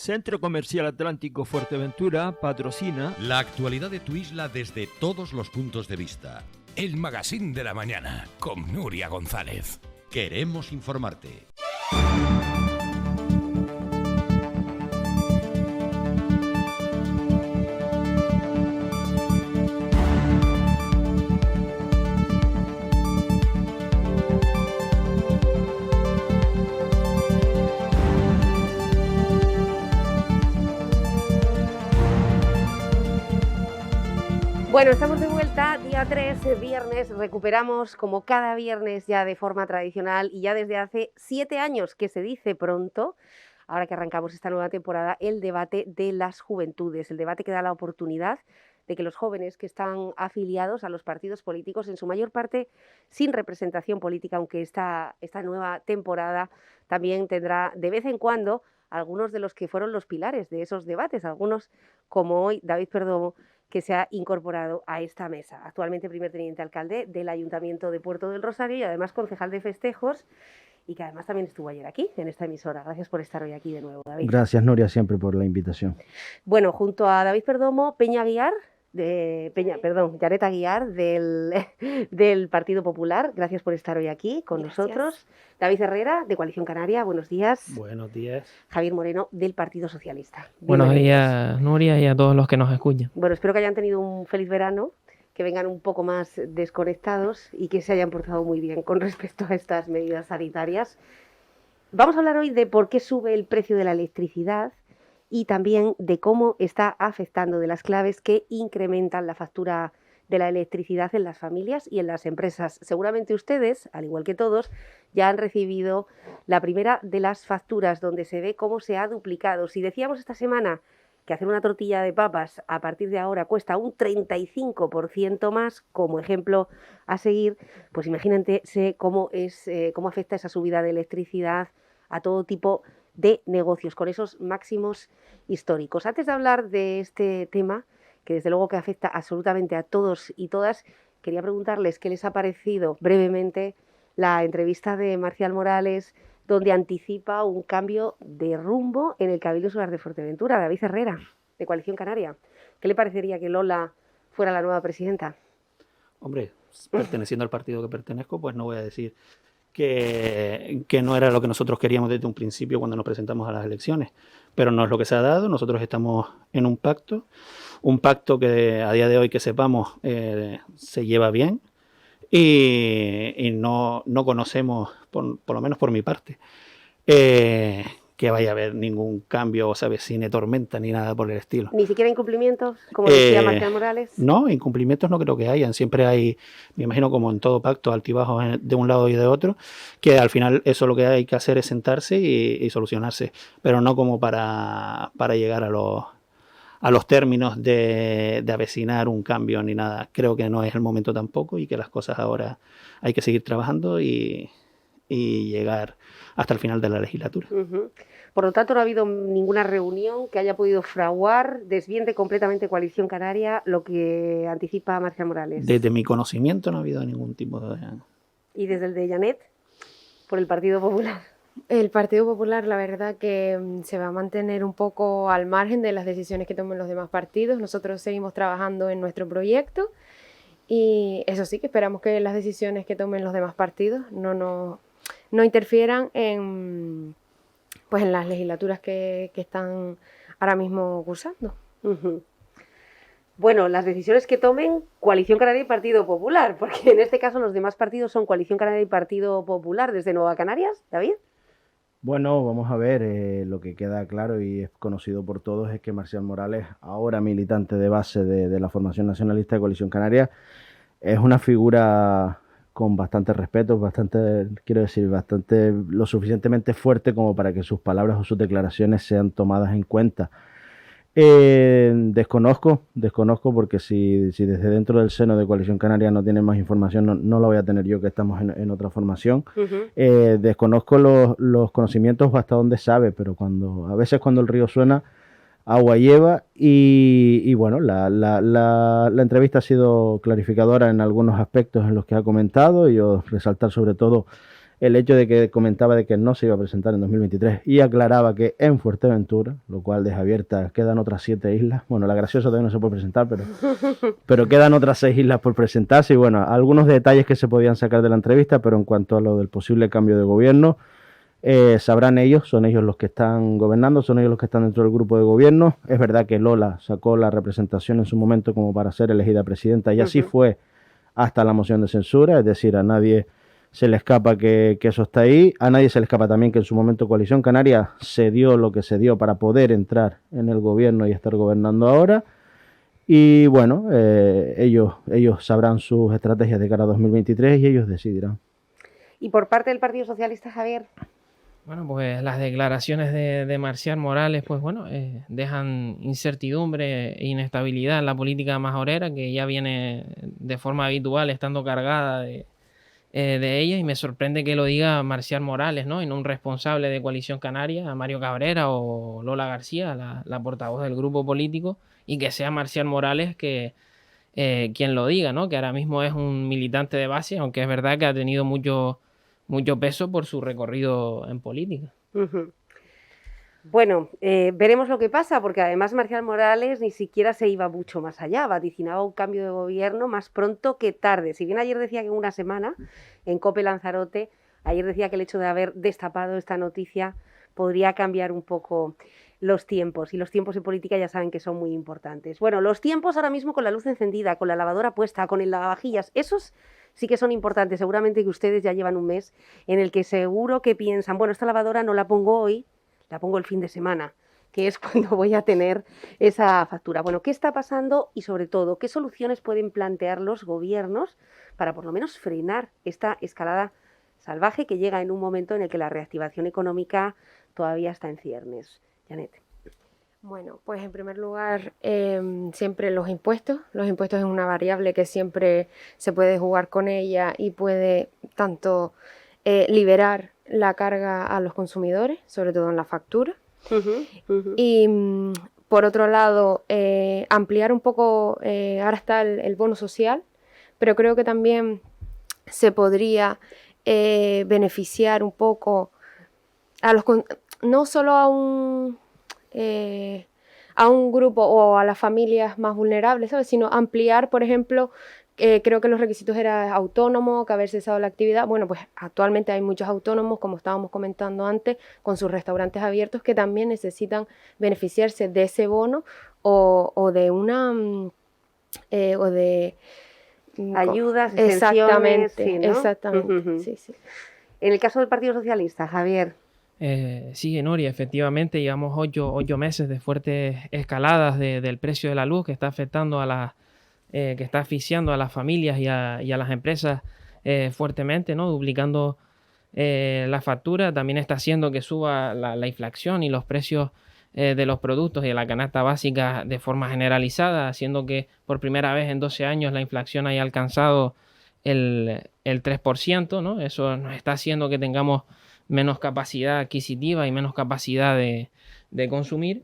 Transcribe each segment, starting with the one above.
Centro Comercial Atlántico Fuerteventura patrocina la actualidad de tu isla desde todos los puntos de vista. El Magazín de la Mañana con Nuria González. Queremos informarte. Bueno, estamos de vuelta, día 3, viernes, recuperamos como cada viernes ya de forma tradicional y ya desde hace 7 años, que se dice pronto, ahora que arrancamos esta nueva temporada, el debate de las juventudes, el debate que da la oportunidad de que los jóvenes que están afiliados a los partidos políticos, en su mayor parte sin representación política, aunque esta nueva temporada también tendrá de vez en cuando algunos de los que fueron los pilares de esos debates, algunos como hoy David Perdomo, que se ha incorporado a esta mesa. Actualmente primer teniente alcalde del Ayuntamiento de Puerto del Rosario y además concejal de festejos y que además también estuvo ayer aquí, en esta emisora. Gracias por estar hoy aquí de nuevo, David. Gracias, Nuria, siempre por la invitación. Bueno, junto a David Perdomo, Yaret Aguiar del Partido Popular. Gracias por estar hoy aquí con nosotros. David Herrera, de Coalición Canaria. Buenos días. Buenos días. Javier Moreno, del Partido Socialista. Buenos días, Nuria, y a todos los que nos escuchan. Bueno, espero que hayan tenido un feliz verano, que vengan un poco más desconectados y que se hayan portado muy bien con respecto a estas medidas sanitarias. Vamos a hablar hoy de por qué sube el precio de la electricidad y también de cómo está afectando, de las claves que incrementan la factura de la electricidad en las familias y en las empresas. Seguramente ustedes, al igual que todos, ya han recibido la primera de las facturas donde se ve cómo se ha duplicado. Si decíamos esta semana que hacer una tortilla de papas a partir de ahora cuesta un 35% más, como ejemplo a seguir, pues imagínense cómo afecta esa subida de electricidad a todo tipo de negocios, con esos máximos históricos. Antes de hablar de este tema, que desde luego que afecta absolutamente a todos y todas, quería preguntarles qué les ha parecido brevemente la entrevista de Marcial Morales, donde anticipa un cambio de rumbo en el Cabildo Insular de Fuerteventura. David Herrera, de Coalición Canaria. ¿Qué le parecería que Lola fuera la nueva presidenta? Hombre, perteneciendo al partido que pertenezco, pues no voy a decir que no era lo que nosotros queríamos desde un principio cuando nos presentamos a las elecciones, pero no es lo que se ha dado. Nosotros estamos en un pacto que a día de hoy, que sepamos, se lleva bien y no conocemos, por lo menos por mi parte, que vaya a haber ningún cambio o se avecine tormenta ni nada por el estilo. ¿Ni siquiera incumplimientos, como decía Marcial Morales? No, incumplimientos no creo que hayan. Siempre hay, me imagino, como en todo pacto, altibajos de un lado y de otro, que al final eso lo que hay que hacer es sentarse y solucionarse, pero no como para llegar a los términos de avecinar un cambio ni nada. Creo que no es el momento tampoco y que las cosas ahora hay que seguir trabajando y llegar hasta el final de la legislatura. Uh-huh. Por lo tanto, no ha habido ninguna reunión que haya podido fraguar, desmiente completamente Coalición Canaria lo que anticipa Marcial Morales. Desde mi conocimiento no ha habido ningún tipo de... ¿Y desde el de Yanet, por el Partido Popular? El Partido Popular, la verdad que se va a mantener un poco al margen de las decisiones que tomen los demás partidos. Nosotros seguimos trabajando en nuestro proyecto y eso sí, que esperamos que las decisiones que tomen los demás partidos no interfieran en las legislaturas que están ahora mismo cursando. Uh-huh. Bueno, las decisiones que tomen Coalición Canaria y Partido Popular, porque en este caso los demás partidos son Coalición Canaria y Partido Popular desde Nueva Canarias. ¿David? Bueno, vamos a ver, lo que queda claro y es conocido por todos es que Marcial Morales, ahora militante de base de la formación nacionalista de Coalición Canaria, es una figura con bastante respeto, bastante lo suficientemente fuerte como para que sus palabras o sus declaraciones sean tomadas en cuenta. Desconozco porque si desde dentro del seno de Coalición Canaria no tienen más información, no la voy a tener yo, que estamos en otra formación. Uh-huh. Desconozco los conocimientos hasta donde sabe, pero a veces cuando el río suena, agua lleva y bueno, la entrevista ha sido clarificadora en algunos aspectos en los que ha comentado y yo resaltar sobre todo el hecho de que comentaba de que no se iba a presentar en 2023 y aclaraba que en Fuerteventura, lo cual deja abierta, quedan otras 7 islas. Bueno, la Graciosa todavía no se puede presentar, pero quedan otras 6 islas por presentarse y bueno, algunos detalles que se podían sacar de la entrevista, pero en cuanto a lo del posible cambio de gobierno, sabrán ellos, son ellos los que están gobernando, son ellos los que están dentro del grupo de gobierno. Es verdad que Lola sacó la representación en su momento como para ser elegida presidenta y así fue hasta la moción de censura, es decir, a nadie se le escapa que eso está ahí, a nadie se le escapa también que en su momento Coalición Canaria se dio lo que se dio para poder entrar en el gobierno y estar gobernando ahora. Y bueno, ellos sabrán sus estrategias de cara a 2023 y ellos decidirán. Y por parte del Partido Socialista, Javier. Bueno, pues las declaraciones de Marcial Morales, pues bueno, dejan incertidumbre e inestabilidad en la política majorera, que ya viene de forma habitual estando cargada de ella, y me sorprende que lo diga Marcial Morales, ¿no? Y no un responsable de Coalición Canaria, Mario Cabrera o Lola García, la portavoz del grupo político, y que sea Marcial Morales quien lo diga, ¿no? Que ahora mismo es un militante de base, aunque es verdad que ha tenido mucho peso por su recorrido en política. Bueno, veremos lo que pasa, porque además Marcial Morales ni siquiera se iba mucho más allá, vaticinaba un cambio de gobierno más pronto que tarde. Si bien ayer decía que en una semana, en COPE Lanzarote, ayer decía que el hecho de haber destapado esta noticia podría cambiar un poco los tiempos, y los tiempos en política ya saben que son muy importantes. Bueno, los tiempos ahora mismo con la luz encendida, con la lavadora puesta, con el lavavajillas, esos sí que son importantes. Seguramente que ustedes ya llevan un mes en el que seguro que piensan, bueno, esta lavadora no la pongo hoy, la pongo el fin de semana, que es cuando voy a tener esa factura. Bueno, ¿qué está pasando? Y sobre todo, ¿qué soluciones pueden plantear los gobiernos para por lo menos frenar esta escalada salvaje que llega en un momento en el que la reactivación económica todavía está en ciernes? Janet. Bueno, pues en primer lugar, siempre los impuestos. Los impuestos es una variable que siempre se puede jugar con ella y puede tanto liberar la carga a los consumidores, sobre todo en la factura. Y por otro lado, ampliar un poco, ahora está el bono social, pero creo que también se podría beneficiar un poco a los no solo a un grupo o a las familias más vulnerables, ¿sabes? Sino ampliar, por ejemplo, creo que los requisitos eran autónomo, que haber cesado la actividad. Bueno, pues actualmente hay muchos autónomos, como estábamos comentando antes, con sus restaurantes abiertos, que también necesitan beneficiarse de ese bono o de una o de ayudas, exactamente, sí, ¿no? Exactamente, sí, sí. En el caso del Partido Socialista, Javier. Sí, Nuria, efectivamente llevamos 8 meses de fuertes escaladas del precio de la luz, que está afectando que está asfixiando a las familias y a las empresas fuertemente, ¿no? Duplicando la factura. También está haciendo que suba la inflación y los precios de los productos y de la canasta básica de forma generalizada, haciendo que por primera vez en 12 años la inflación haya alcanzado el 3%, ¿no? Eso nos está haciendo que tengamos menos capacidad adquisitiva y menos capacidad de consumir.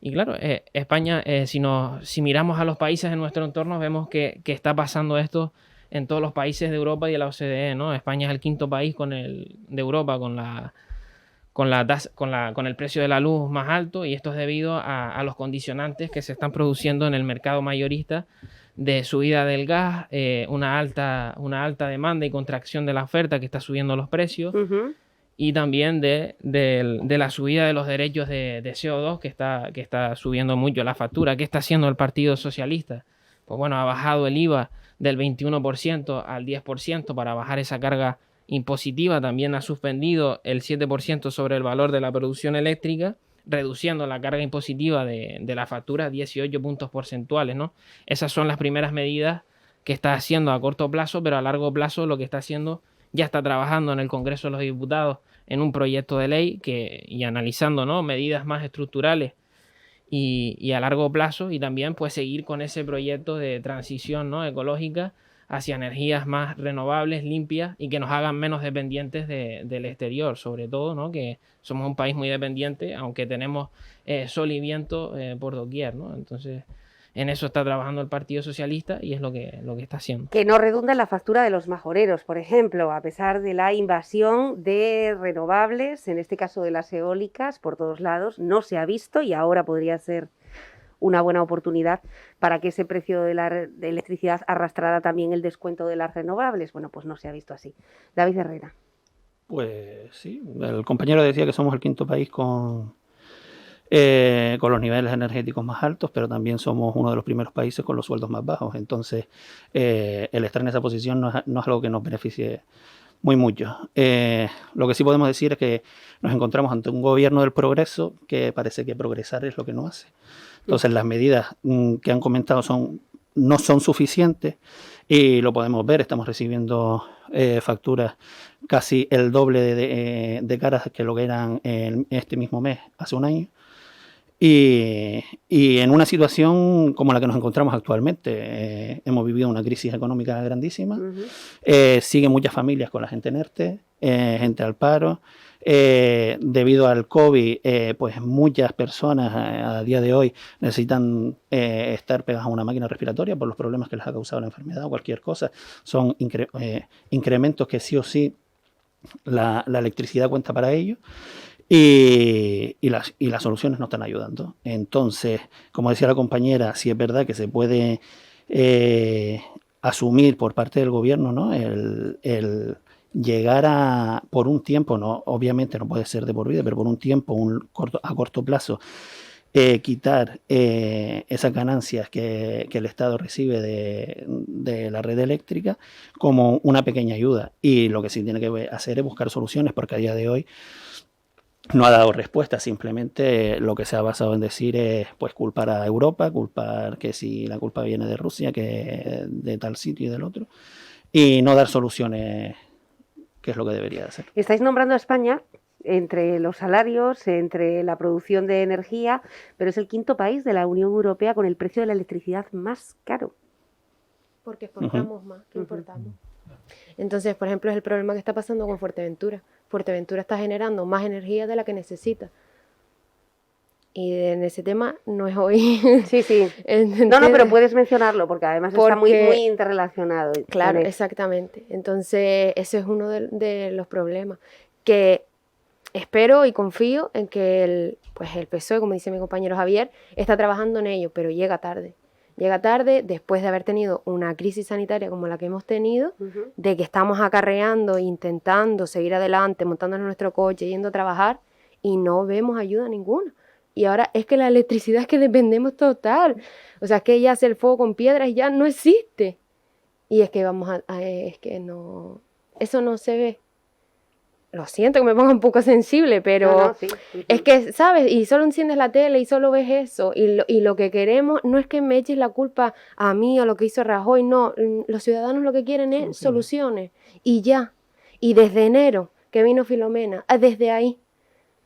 Y claro, España, si miramos a los países en nuestro entorno, vemos que está pasando esto en todos los países de Europa y de la OCDE, ¿no? España es el quinto país de Europa con el precio de la luz más alto, y esto es debido a los condicionantes que se están produciendo en el mercado mayorista de subida del gas, una alta demanda y contracción de la oferta que está subiendo los precios. Y también de la subida de los derechos de CO2 que está subiendo mucho la factura. ¿Qué está haciendo el Partido Socialista? Pues bueno, ha bajado el IVA del 21% al 10% para bajar esa carga impositiva. También ha suspendido el 7% sobre el valor de la producción eléctrica, reduciendo la carga impositiva de la factura a 18 puntos porcentuales, ¿no? Esas son las primeras medidas que está haciendo a corto plazo, pero a largo plazo lo que está haciendo, ya está trabajando en el Congreso de los Diputados en un proyecto de ley y analizando, ¿no?, medidas más estructurales y a largo plazo, y también pues seguir con ese proyecto de transición, ¿no?, ecológica hacia energías más renovables, limpias, y que nos hagan menos dependientes del exterior, sobre todo, ¿no?, que somos un país muy dependiente, aunque tenemos sol y viento por doquier, ¿no? Entonces en eso está trabajando el Partido Socialista y es lo que está haciendo. Que no redunda en la factura de los majoreros, por ejemplo, a pesar de la invasión de renovables, en este caso de las eólicas, por todos lados, no se ha visto y ahora podría ser una buena oportunidad para que ese precio de la de electricidad arrastrara también el descuento de las renovables. Bueno, pues no se ha visto así. David Herrera. Pues sí, el compañero decía que somos el quinto país con los niveles energéticos más altos, pero también somos uno de los primeros países con los sueldos más bajos. Entonces, el estar en esa posición no es algo que nos beneficie muy mucho. Lo que sí podemos decir es que nos encontramos ante un gobierno del progreso que parece que progresar es lo que no hace. Entonces, las medidas que han comentado no son suficientes y lo podemos ver. Estamos recibiendo facturas casi el doble de caras que lo que eran este mismo mes, hace un año. Y en una situación como la que nos encontramos actualmente, hemos vivido una crisis económica grandísima, siguen muchas familias con la gente en ERTE, gente al paro, debido al COVID, pues muchas personas a día de hoy necesitan estar pegadas a una máquina respiratoria por los problemas que les ha causado la enfermedad o cualquier cosa. Son incrementos que sí o sí la electricidad cuenta para ello. Y las soluciones no están ayudando. Entonces, como decía la compañera, sí es verdad que se puede asumir por parte del gobierno, ¿no?, el llegar a, por un tiempo, no, obviamente no puede ser de por vida, pero por un tiempo, a corto plazo, quitar esas ganancias que el Estado recibe de la red eléctrica como una pequeña ayuda. Y lo que sí tiene que hacer es buscar soluciones, porque a día de hoy no ha dado respuesta. Simplemente lo que se ha basado en decir es pues culpar a Europa, culpar que si la culpa viene de Rusia, que de tal sitio y del otro, y no dar soluciones, que es lo que debería de hacer. Estáis nombrando a España entre los salarios, entre la producción de energía, pero es el quinto país de la Unión Europea con el precio de la electricidad más caro. Porque exportamos más que importamos. Entonces, por ejemplo, es el problema que está pasando con Fuerteventura. Fuerteventura está generando más energía de la que necesita. Y en ese tema no es hoy. Sí, sí. No, pero puedes mencionarlo porque además está muy interrelacionado. Claro, exactamente. Entonces, ese es uno de los problemas. Que espero y confío en que el PSOE, como dice mi compañero Javier, está trabajando en ello, pero llega tarde. Llega tarde después de haber tenido una crisis sanitaria como la que hemos tenido, de que estamos acarreando, intentando seguir adelante, montándonos nuestro coche, yendo a trabajar y no vemos ayuda ninguna. Y ahora es que la electricidad es que dependemos total. O sea, es que ya hacer el fuego con piedras ya no existe. Y es que es que no, eso no se ve. Lo siento que me ponga un poco sensible, pero sí. Es que, ¿sabes? Y solo enciendes la tele y solo ves eso. Y lo que queremos no es que me eches la culpa a mí o lo que hizo Rajoy, no. Los ciudadanos lo que quieren es soluciones. Y ya. Y desde enero, que vino Filomena, desde ahí,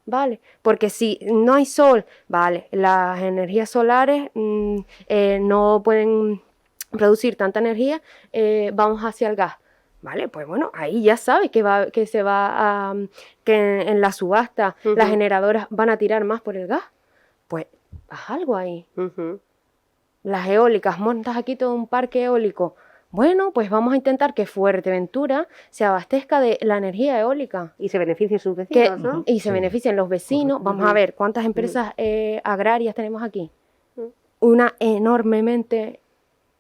¿vale? Porque si no hay sol, ¿vale? Las energías solares no pueden producir tanta energía, vamos hacia el gas. Vale, pues bueno, ahí ya sabes que en la subasta las generadoras van a tirar más por el gas. Pues haz algo ahí. Las eólicas, montas aquí todo un parque eólico. Bueno, pues vamos a intentar que Fuerteventura se abastezca de la energía eólica. Y se beneficien sus vecinos, ¿no? Y se beneficien los vecinos. Vamos a ver cuántas empresas agrarias tenemos aquí. Una enormemente...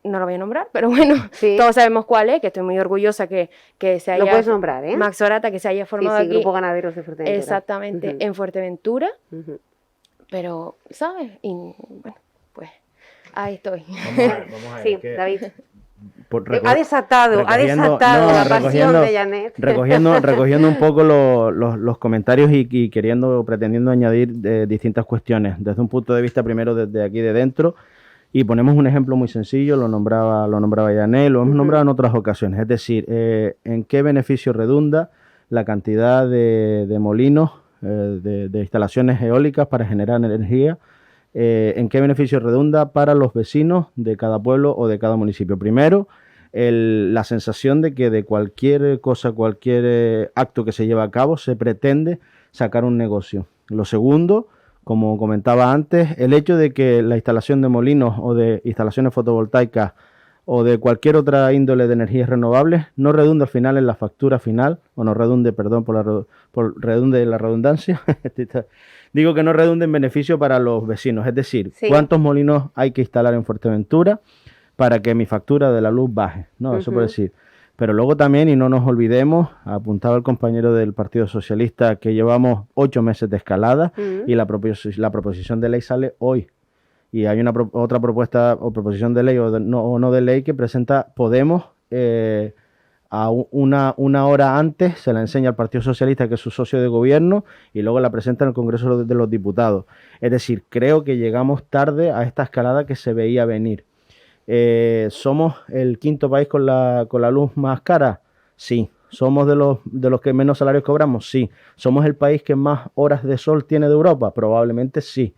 No lo voy a nombrar, pero bueno, todos sabemos cuál es, que estoy muy orgullosa que se haya... Lo puedes nombrar, ¿eh? Max Orata, que se haya formado aquí. Grupo Ganaderos de Fuerteventura. Exactamente, en Fuerteventura. Pero, ¿sabes? Y bueno, pues ahí estoy. Vamos a ver. Sí, David. Ha desatado la pasión de Janet. Recogiendo un poco los comentarios y pretendiendo añadir distintas cuestiones. Desde un punto de vista primero desde aquí de dentro. Y ponemos un ejemplo muy sencillo, lo nombraba Janet, lo hemos nombrado en otras ocasiones. Es decir, ¿en qué beneficio redunda la cantidad de molinos, de instalaciones eólicas para generar energía? ¿En qué beneficio redunda para los vecinos de cada pueblo o de cada municipio? Primero, la sensación de que de cualquier cosa, cualquier acto que se lleva a cabo, se pretende sacar un negocio. Lo segundo, como comentaba antes, el hecho de que la instalación de molinos o de instalaciones fotovoltaicas o de cualquier otra índole de energías renovables no redunde al final en la factura final, o no redunde, perdón por redunde la redundancia, digo que no redunde en beneficio para los vecinos, es decir, Sí. cuántos molinos hay que instalar en Fuerteventura para que mi factura de la luz baje, ¿no? Eso por decir. Pero luego también, y no nos olvidemos, apuntaba el compañero del Partido Socialista que llevamos 8 meses de escalada y la proposición de ley sale hoy. Y hay otra propuesta o proposición de ley o no de ley que presenta Podemos a una hora antes, se la enseña al Partido Socialista, que es su socio de gobierno, y luego la presenta en el Congreso de los Diputados. Es decir, creo que llegamos tarde a esta escalada que se veía venir. ¿Somos el quinto país con la luz más cara? Sí. ¿Somos de los que menos salarios cobramos? Sí. ¿Somos el país que más horas de sol tiene de Europa? Probablemente sí.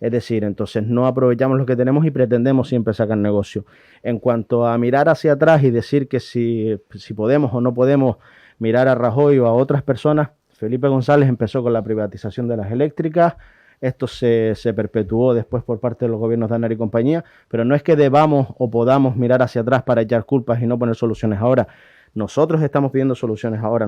Es decir, entonces no aprovechamos lo que tenemos y pretendemos siempre sacar negocio. En cuanto a mirar hacia atrás y decir que si podemos o no podemos mirar a Rajoy o a otras personas, Felipe González empezó con la privatización de las eléctricas. Esto se perpetuó después por parte de los gobiernos de Aznar y compañía, pero no es que debamos o podamos mirar hacia atrás para echar culpas y no poner soluciones ahora. Nosotros estamos pidiendo soluciones ahora,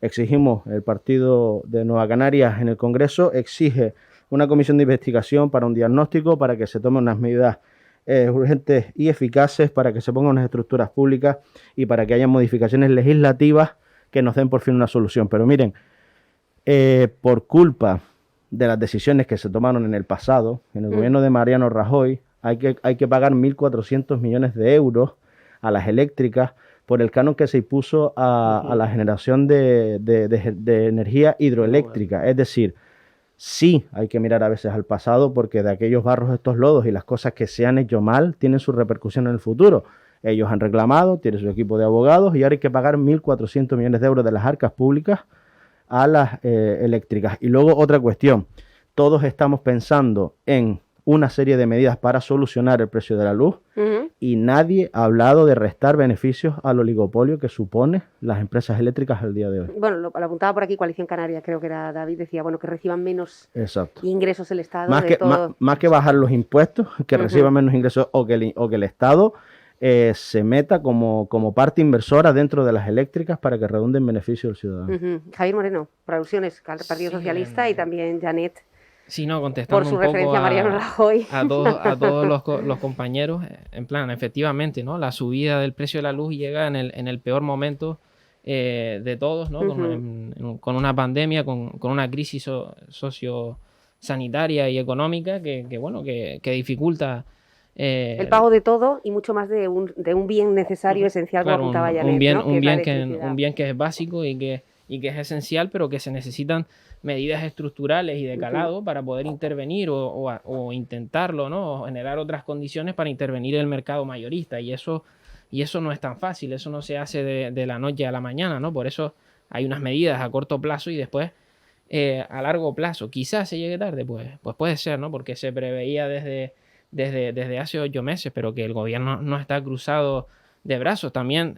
exigimos, el partido de Nueva Canarias en el Congreso exige una comisión de investigación para un diagnóstico, para que se tomen unas medidas urgentes y eficaces, para que se pongan unas estructuras públicas y para que haya modificaciones legislativas que nos den por fin una solución. Pero miren, por culpa de las decisiones que se tomaron en el pasado, en el gobierno de Mariano Rajoy, hay que pagar 1.400 millones de euros a las eléctricas por el canon que se impuso a la generación de energía hidroeléctrica. Es decir, sí hay que mirar a veces al pasado, porque de aquellos barros estos lodos y las cosas que se han hecho mal tienen su repercusión en el futuro. Ellos han reclamado, tienen su equipo de abogados y ahora hay que pagar 1.400 millones de euros de las arcas públicas a las eléctricas. Y luego otra cuestión, todos estamos pensando en una serie de medidas para solucionar el precio de la luz y nadie ha hablado de restar beneficios al oligopolio que supone las empresas eléctricas al día de hoy. Bueno, lo apuntaba por aquí Coalición Canaria, creo que era David, decía, bueno, que reciban menos Exacto. ingresos el Estado. Más que bajar los impuestos, que reciban menos ingresos o que el Estado se meta como parte inversora dentro de las eléctricas para que redunde en beneficio del ciudadano. Javier Moreno, por alusiones al Partido Socialista y también Janet. Sí, no, contestando por su un poco referencia a Mariano Rajoy. a todos los compañeros, en plan, efectivamente, ¿no? La subida del precio de la luz llega en el peor momento de todos, ¿no? Con una pandemia, con una crisis sociosanitaria y económica que dificulta el pago de todo y mucho más de un bien necesario, esencial, claro, como apuntaba Janet, un bien que es básico y que es esencial, pero que se necesitan medidas estructurales y de calado para poder intervenir o intentarlo, ¿no? O generar otras condiciones para intervenir en el mercado mayorista. Y eso no es tan fácil, eso no se hace de la noche a la mañana, ¿no? Por eso hay unas medidas a corto plazo y después a largo plazo. Quizás se llegue tarde, pues puede ser, ¿no? Porque se preveía desde hace 8 meses, pero que el gobierno no está cruzado de brazos. También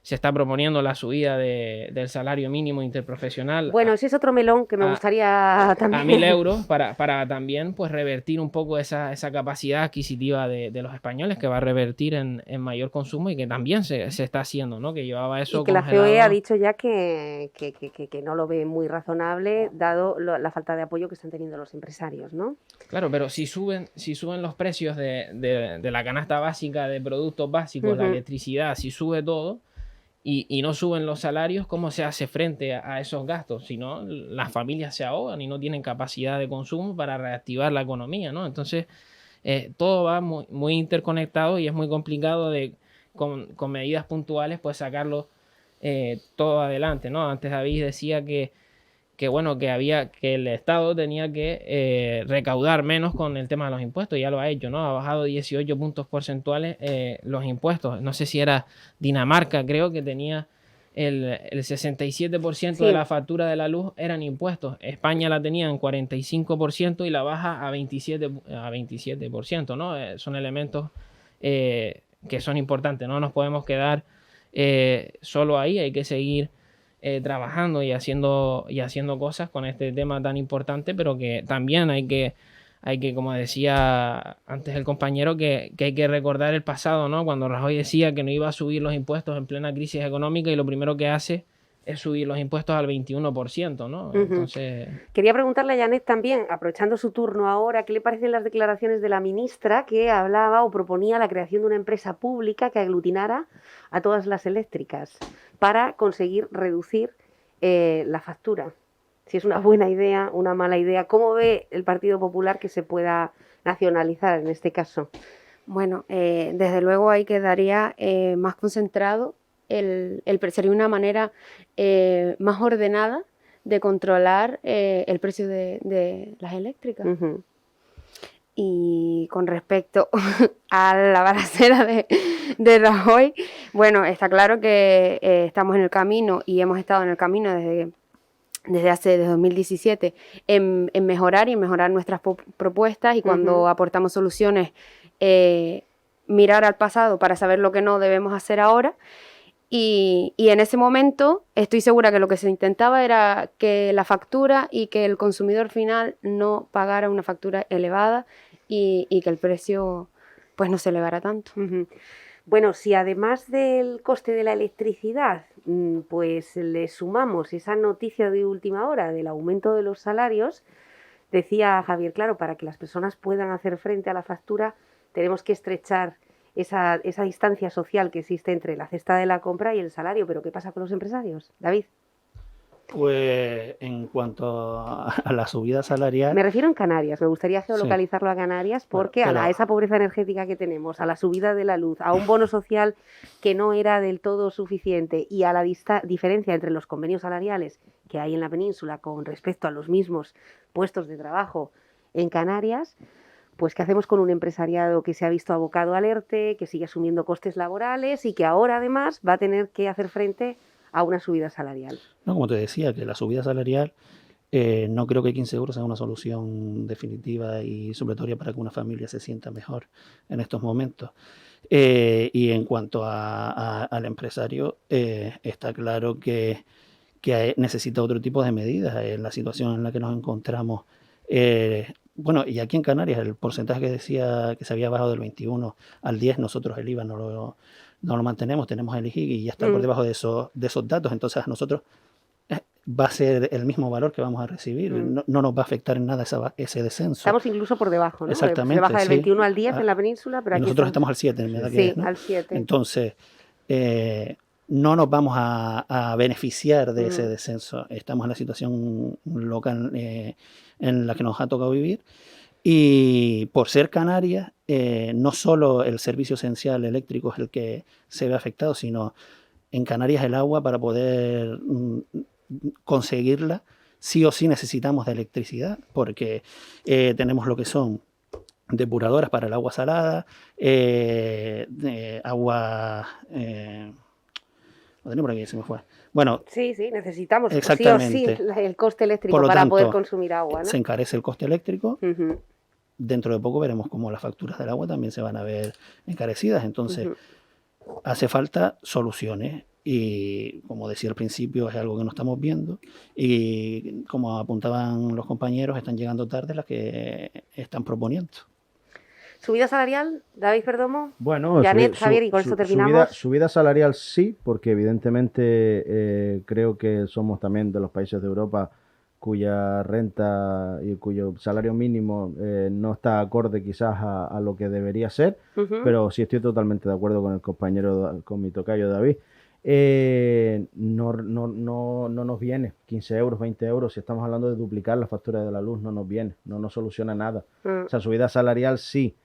se está proponiendo la subida del salario mínimo interprofesional. Bueno, ese es otro melón que me gustaría también. A 1.000 euros para también pues revertir un poco esa capacidad adquisitiva de los españoles, que va a revertir en mayor consumo y que también se está haciendo, ¿no? Que llevaba eso. Y que congelado. La COE ha dicho ya que no lo ve muy razonable, dado la falta de apoyo que están teniendo los empresarios, ¿no? Claro, pero si suben los precios de la canasta básica de productos básicos, la electricidad, si sube todo, y no suben los salarios, ¿cómo se hace frente a esos gastos? Si no, las familias se ahogan y no tienen capacidad de consumo para reactivar la economía, ¿no? Entonces, todo va muy, muy interconectado y es muy complicado con medidas puntuales pues sacarlo todo adelante, ¿no? Antes David decía que el Estado tenía que recaudar menos con el tema de los impuestos, ya lo ha hecho, ¿no? Ha bajado 18 puntos porcentuales los impuestos. No sé si era Dinamarca, creo que tenía el 67% de la factura de la luz eran impuestos. España la tenía en 45% y la baja a 27%, ¿no? Son elementos que son importantes, no nos podemos quedar solo ahí, hay que seguir trabajando y haciendo cosas con este tema tan importante, pero que también hay que, como decía antes el compañero, que hay que recordar el pasado, ¿no? Cuando Rajoy decía que no iba a subir los impuestos en plena crisis económica y lo primero que hace es subir los impuestos al 21%, ¿no? Entonces... Quería preguntarle a Janet también, aprovechando su turno ahora, ¿qué le parecen las declaraciones de la ministra que hablaba o proponía la creación de una empresa pública que aglutinara a todas las eléctricas para conseguir reducir la factura? Si es una buena idea, una mala idea. ¿Cómo ve el Partido Popular que se pueda nacionalizar en este caso? Bueno, desde luego ahí quedaría más concentrado, sería una manera más ordenada de controlar el precio de las eléctricas. Y con respecto a la balacera de Rajoy, bueno, está claro que estamos en el camino y hemos estado en el camino desde 2017 en mejorar y en mejorar nuestras propuestas, y cuando aportamos soluciones, mirar al pasado para saber lo que no debemos hacer ahora. Y en ese momento estoy segura que lo que se intentaba era que la factura y que el consumidor final no pagara una factura elevada y que el precio pues no se elevara tanto. Bueno, si además del coste de la electricidad, pues le sumamos esa noticia de última hora del aumento de los salarios, decía Javier, claro, para que las personas puedan hacer frente a la factura tenemos que estrechar esa distancia social que existe entre la cesta de la compra y el salario. ¿Pero qué pasa con los empresarios, David? Pues en cuanto a la subida salarial... Me refiero en Canarias, me gustaría geolocalizarlo a Canarias, porque a esa pobreza energética que tenemos, a la subida de la luz, a un bono social que no era del todo suficiente y a la diferencia entre los convenios salariales que hay en la península con respecto a los mismos puestos de trabajo en Canarias, pues ¿qué hacemos con un empresariado que se ha visto abocado al ERTE, que sigue asumiendo costes laborales y que ahora además va a tener que hacer frente a una subida salarial? No, como te decía, que la subida salarial no creo que 15 euros sea una solución definitiva y supletoria para que una familia se sienta mejor en estos momentos. Y en cuanto al empresario, está claro que necesita otro tipo de medidas en la situación en la que nos encontramos. Bueno, y aquí en Canarias el porcentaje que decía que se había bajado del 21 al 10, nosotros el IVA no lo mantenemos, tenemos el IGI y ya está por debajo de esos datos. Entonces a nosotros va a ser el mismo valor que vamos a recibir, no nos va a afectar en nada ese descenso. Estamos incluso por debajo, ¿no? Exactamente. Se baja del 21 al 10 en la península, pero aquí nosotros estamos al 7, en verdad que, ¿no? al 7. Entonces, no nos vamos a beneficiar de ese descenso. Estamos en la situación local en la que nos ha tocado vivir. Y por ser Canarias, no solo el servicio esencial eléctrico es el que se ve afectado, sino en Canarias el agua, para poder conseguirla, sí o sí necesitamos de electricidad, porque tenemos lo que son depuradoras para el agua salada, agua... lo tenía por aquí, se me fue. Bueno, sí, necesitamos exactamente. Sí o sí el coste eléctrico para poder consumir agua, ¿no? Se encarece el coste eléctrico. Dentro de poco veremos cómo las facturas del agua también se van a ver encarecidas. Entonces, hace falta soluciones. Y como decía al principio, es algo que no estamos viendo. Y como apuntaban los compañeros, están llegando tarde las que están proponiendo. ¿Subida salarial, David Perdomo? Bueno, Janet, Javier, y con esto terminamos. Subida salarial sí, porque evidentemente creo que somos también de los países de Europa cuya renta y cuyo salario mínimo no está acorde quizás a lo que debería ser, pero sí estoy totalmente de acuerdo con el compañero, con mi tocayo David. No nos viene 15 euros, 20 euros, si estamos hablando de duplicar la factura de la luz, no nos viene, no nos soluciona nada. O sea, subida salarial sí,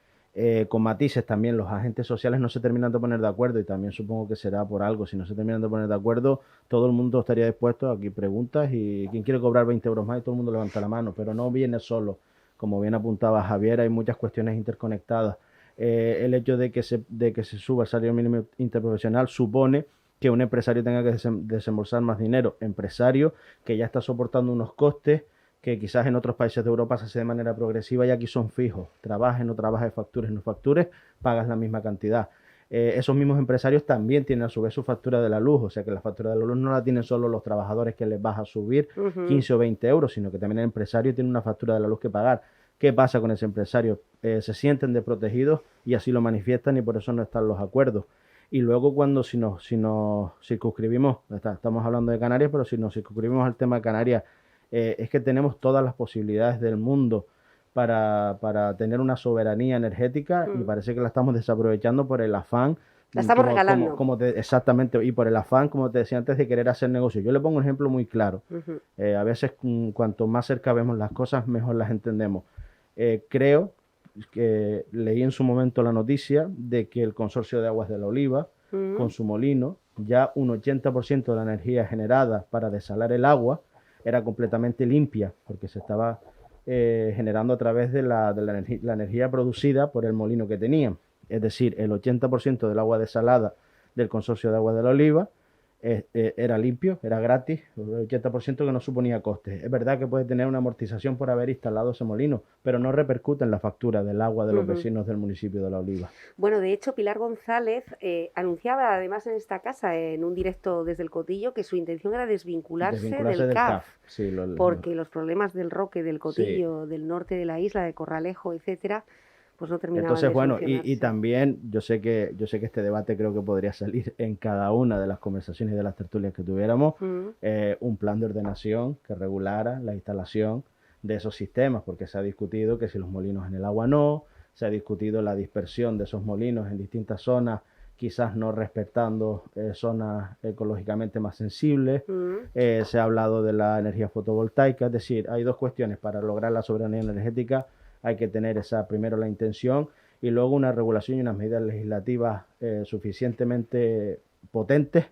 con matices también. Los agentes sociales no se terminan de poner de acuerdo y también supongo que será por algo. Si no se terminan de poner de acuerdo, todo el mundo estaría dispuesto. Aquí preguntas y ¿quién quiere cobrar 20 euros más? Y todo el mundo levanta la mano, pero no viene solo. Como bien apuntaba Javier, hay muchas cuestiones interconectadas. El hecho de que se suba el salario mínimo interprofesional supone que un empresario tenga que desembolsar más dinero. Empresario que ya está soportando unos costes que quizás en otros países de Europa se hace de manera progresiva y aquí son fijos. Trabajes, no trabajes, factures, no factures, pagas la misma cantidad. esos mismos empresarios también tienen a su vez su factura de la luz, o sea que la factura de la luz no la tienen solo los trabajadores que les vas a subir 15 o 20 euros, sino que también el empresario tiene una factura de la luz que pagar. ¿Qué pasa con ese empresario? Se sienten desprotegidos y así lo manifiestan y por eso no están los acuerdos. Y luego cuando si nos circunscribimos, estamos hablando de Canarias, pero si nos circunscribimos al tema de Canarias, es que tenemos todas las posibilidades del mundo para tener una soberanía energética y parece que la estamos desaprovechando por el afán. La estamos regalando. Exactamente, y por el afán, como te decía antes, de querer hacer negocio. Yo le pongo un ejemplo muy claro. A veces, cuanto más cerca vemos las cosas, mejor las entendemos. Creo que leí en su momento la noticia de que el Consorcio de Aguas de la Oliva, con su molino, ya un 80% de la energía generada para desalar el agua era completamente limpia, porque se estaba generando a través de la energía producida por el molino que tenían. Es decir, el 80% del agua desalada del Consorcio de Aguas de la Oliva era limpio, era gratis, el 80% que no suponía costes. Es verdad que puede tener una amortización por haber instalado ese molino, pero no repercute en la factura del agua de los vecinos del municipio de La Oliva. Bueno, de hecho, Pilar González anunciaba además en esta casa, en un directo desde el Cotillo, que su intención era desvincularse del CAF, sí, porque los problemas del Roque, del Cotillo, del norte de la isla, de Corralejo, etcétera, pues no terminaban. Entonces, bueno, y también yo sé que este debate creo que podría salir en cada una de las conversaciones y de las tertulias que tuviéramos, un plan de ordenación que regulara la instalación de esos sistemas, porque se ha discutido que si los molinos en el agua no, se ha discutido la dispersión de esos molinos en distintas zonas, quizás no respetando zonas ecológicamente más sensibles. Se ha hablado de la energía fotovoltaica, es decir, hay dos cuestiones para lograr la soberanía energética. Hay que tener primero la intención y luego una regulación y unas medidas legislativas suficientemente potentes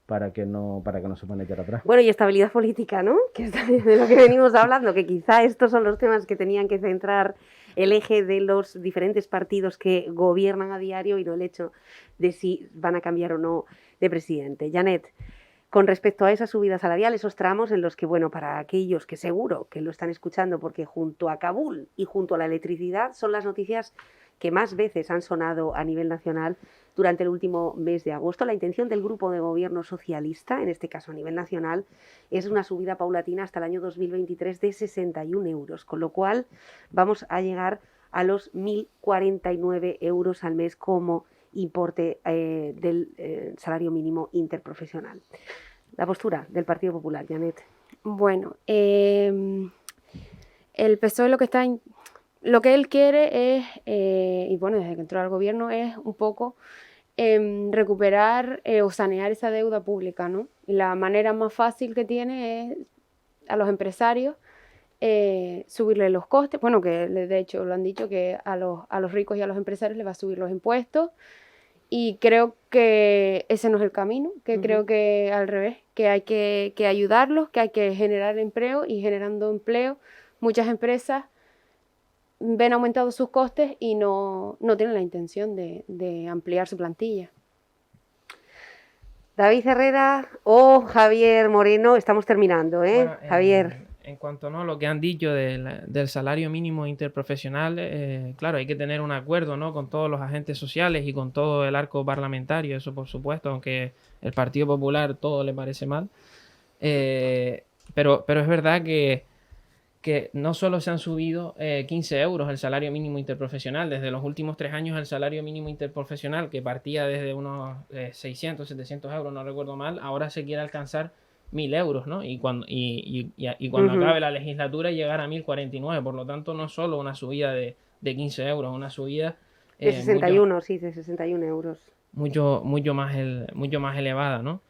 para que no se puedan echar atrás. Bueno, y estabilidad política, ¿no? Que es de lo que venimos hablando, que quizá estos son los temas que tenían que centrar el eje de los diferentes partidos que gobiernan a diario y no el hecho de si van a cambiar o no de presidente. Janet, con respecto a esa subida salarial, esos tramos en los que, bueno, para aquellos que seguro que lo están escuchando, porque junto a Kabul y junto a la electricidad son las noticias que más veces han sonado a nivel nacional durante el último mes de agosto, la intención del grupo de gobierno socialista, en este caso a nivel nacional, es una subida paulatina hasta el año 2023 de 61 euros, con lo cual vamos a llegar a los 1.049 euros al mes como importe del salario mínimo interprofesional. La postura del Partido Popular, Janet. Bueno, el PSOE lo que él quiere es, y bueno, desde que entró al gobierno, es un poco recuperar o sanear esa deuda pública, ¿no? Y la manera más fácil que tiene es a los empresarios subirle los costes, bueno, que de hecho lo han dicho que a los ricos y a los empresarios les va a subir los impuestos, y creo que ese no es el camino, que creo que al revés, que hay que ayudarlos, que hay que generar empleo, y generando empleo muchas empresas ven aumentados sus costes y no tienen la intención de ampliar su plantilla. David Herrera o Javier Moreno, estamos terminando, ¿eh? Bueno, Javier. En cuanto a lo que han dicho del salario mínimo interprofesional, claro, hay que tener un acuerdo, ¿no?, con todos los agentes sociales y con todo el arco parlamentario, eso por supuesto, aunque el Partido Popular todo le parece mal. Pero es verdad que no solo se han subido 15 euros el salario mínimo interprofesional, desde los últimos 3 años el salario mínimo interprofesional, que partía desde unos 600, 700 euros, no recuerdo mal, ahora se quiere alcanzar 1.000 euros, ¿no? Y cuando acabe la legislatura llegar a 1.049, por lo tanto no es solo una subida de 15 euros, una subida de 61, de 61 euros. Mucho más elevada, ¿no?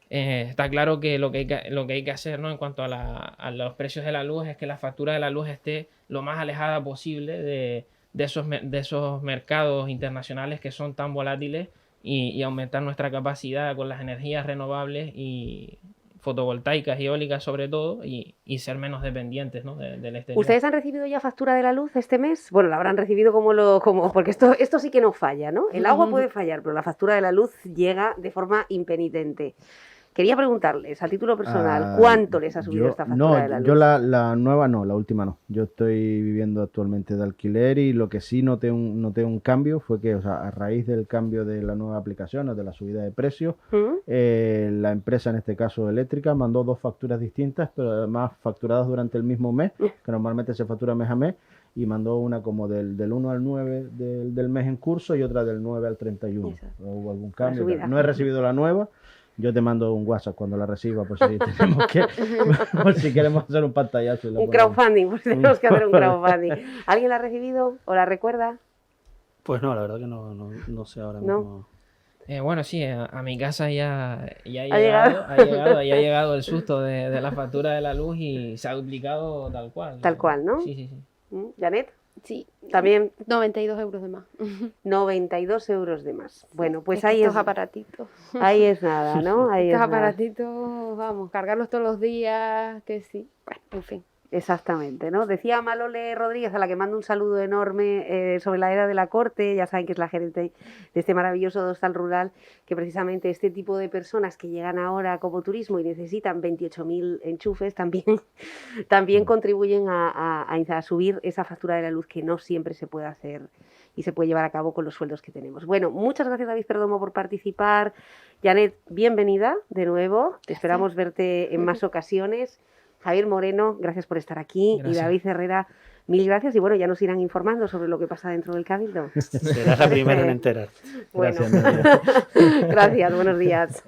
Está claro que lo que hay que hacer, ¿no?, en cuanto a los precios de la luz, es que la factura de la luz esté lo más alejada posible de esos mercados internacionales que son tan volátiles y aumentar nuestra capacidad con las energías renovables y fotovoltaicas y eólicas sobre todo, y ser menos dependientes, ¿no?, del exterior. ¿Ustedes han recibido ya factura de la luz este mes? Bueno, la habrán recibido porque esto sí que no falla, ¿no? El agua puede fallar, pero la factura de la luz llega de forma impenitente. Quería preguntarles, a título personal, ¿cuánto les ha subido esta factura de la luz? Yo la nueva no, la última no. Yo estoy viviendo actualmente de alquiler y lo que sí noté un cambio fue que, o sea, a raíz del cambio de la nueva aplicación o de la subida de precios, la empresa, en este caso eléctrica, mandó 2 facturas distintas, pero además facturadas durante el mismo mes, que normalmente se factura mes a mes, y mandó una como del 1 al 9 del mes en curso y otra del 9 al 31. Hubo algún cambio. No he recibido la nueva. Yo te mando un WhatsApp cuando la reciba, por si tenemos por si queremos hacer un pantallazo. Un crowdfunding, por si tenemos que hacer un crowdfunding. ¿Alguien la ha recibido o la recuerda? Pues no, la verdad que no sé ahora mismo. Bueno, sí, a mi casa ya ha llegado el susto de la factura de la luz y se ha duplicado tal cual. Tal cual, ¿no? Sí. ¿Janet? Sí. También 92 euros de más. 92 euros de más. Bueno, pues ahí estos aparatitos. Ahí es nada, ¿no? Ahí estos es nada. Aparatitos, vamos, cargarlos todos los días, que sí. Bueno, en fin. Exactamente, ¿no? Decía Malole Rodríguez, a la que mando un saludo enorme, sobre la era de la corte, ya saben que es la gerente de este maravilloso hostal rural, que precisamente este tipo de personas que llegan ahora como turismo y necesitan 28.000 enchufes también contribuyen a subir esa factura de la luz que no siempre se puede hacer y se puede llevar a cabo con los sueldos que tenemos. Bueno, muchas gracias David Perdomo por participar. Janet, bienvenida de nuevo, esperamos verte en más ocasiones. Javier Moreno, gracias por estar aquí. Gracias. Y David Herrera, mil gracias. Y bueno, ya nos irán informando sobre lo que pasa dentro del Cabildo. Serás la primera en enterar. Bueno, gracias, buenos días.